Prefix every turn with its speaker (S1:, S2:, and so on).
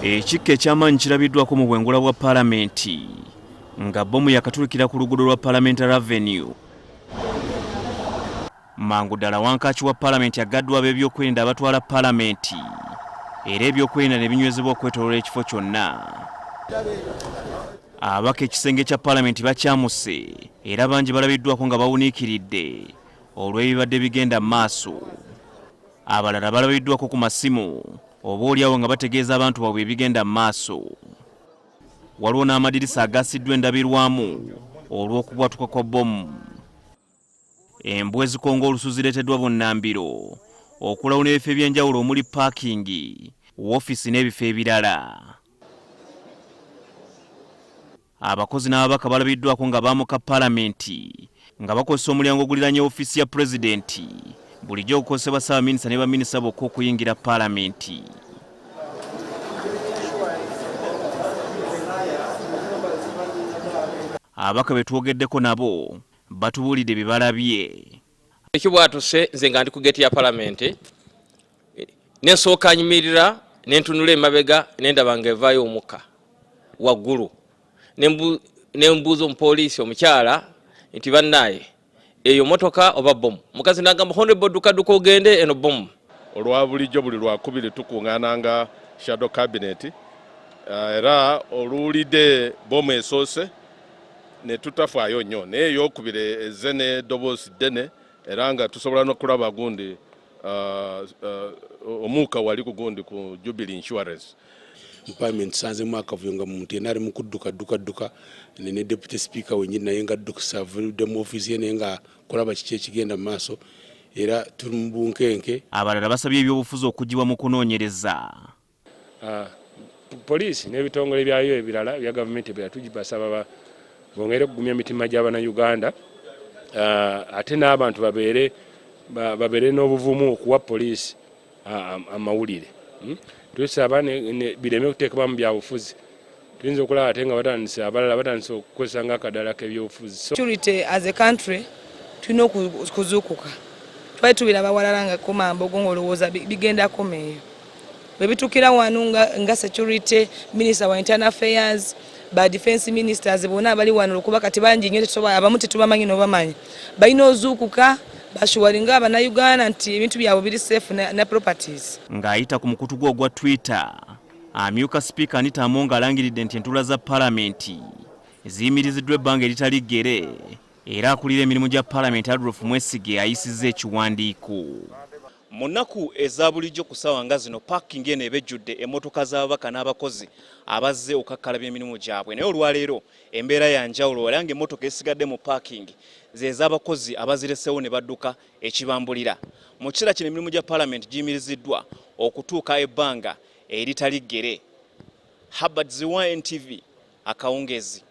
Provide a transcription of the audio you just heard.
S1: Ekikka eky'amaanyi kirabiddwako mu bwengula bwa Paalamenti nga bbomu yakatuukira ku luguudo lwa Parliamentary Avenue. Mangu ddala wankaaki wa Paalamenti agaddwa ab'ebyokwerinda abatwala Paalamenti era ebyokwerinda ne binywezebwa okwetooloola ekifo kyonna. Abaka ekisenge kya Paalamenti bakyamuse era bangi balabiddwako nga bawuniikiridde olw'ebibadde bigenda mu maaso. Abalala balabiddwako ku masimu oboolyawo nga bategeeza abantu baabwe ebigenda mu maaso. Waliwo n'amadirisa agaasiddwa endabirwamu olw'okubwatuka kwa bbomu. Embwa ezikonga olusu zireeteddwa bunnambiro okulawuna ebifo eby'enjawulo omuli paakingi, woofiisi n'ebifo ebirala. Abakozi n'ababaka balabiddwako nga baamuka Paalamenti nga bakozesa omulyango oguliraanye woofiisi ya Pulezidenti, bulijjo okukozesebwa Ssaabaminisita ne baminisita bokka okuyingira Paalamenti. Abaka be twogeddeko nabo batubuulidde bye balabye.
S2: Ekibwatuse nze nga ndi ku geeti ya Paalamenti nensooka nyimirira nentunula emabega nendaba nga evaayo omukka waggulu nembuuza omupoliisi omukyala nti bannaye eyo motoka oba bbomu. Mukazi n'agamba honorable dduka ogende eno bbomu.
S3: Olwa bulijjo buli lwakubiri tukuŋŋaananga shadow cabinet era oluwulidde bbomu esoose ne tutafaayo nnyo naye eyokubiri ezze n'eddoboozi ddene era nga tusobola n'okulaba gundi omuuka wali ku gundi ku Jubilee Insurance.
S4: Paalamenti sanzemu akavuyo nga muntu yenna ali mu kudduka ne deputy speaker wenyini naye nga addukusa avudde mu ofiisi ye naye nga kulaba kiki ekigenda mu maaso era tuli mu bunkenke.
S1: Abalala basabye ebyobufuzi okugibwa mu kunoonyereza.
S5: Poliisi n'ebitongole byayo ebirala bya gavumenti bya tugibasaba bongere okugumya emitima gy'Abannayuganda ate n'abantu babeere n'obuvumu okuwa poliisi amawulire. Tusaba bireme okuteekebwa mu byabufuzi. Tuyinza okulaba ate nga abalala batandise okukozesa ng'akadala k'ebyobufuzi.
S6: Security as a country tulina okuzuukuka. Twali tubiraba walala nga komambogo ng'olowooza bigenda komeeyo. Bwe bituukira wano nga security minister wa internal affairs ba defense ministers bonna abali wano okuba kati bangi nnyo tetusobola abamu tetubamanyi n'obamanyi. Balina ozuukuka bashuwalinga Abannayuganda nti ebintu byabwe biri safe na properties.
S1: Ng'ayita ku mukutu gwe ogwa Twitter, amyuka Speaker Anita Among alangiridde nti entula za Paalamenti ziyimiriziddwa ebbanga eritali ggere era akulira emirimu gya Paalamenti Adolf Mwesigye ayisizza ekiwandiiko. Mu nnaku eza bulijjo ku ssaawa nga zino paakingi eno ebejjudde emmotoka z'ababaka n'abakozi abazze okukakkalabya emirimu gyabwe, naye olwaleero embeera ya njawulo era ng'emmotoka esigadde mu paakingi ze z'abakozi abazireseewo ne badduka ekibambulira. Mu kiseera kino emirimu gya Paalamenti giyimiriziddwa okutuuka ebbanga eritali ggere. Herbert Ziwa, NTV, Akawungezi.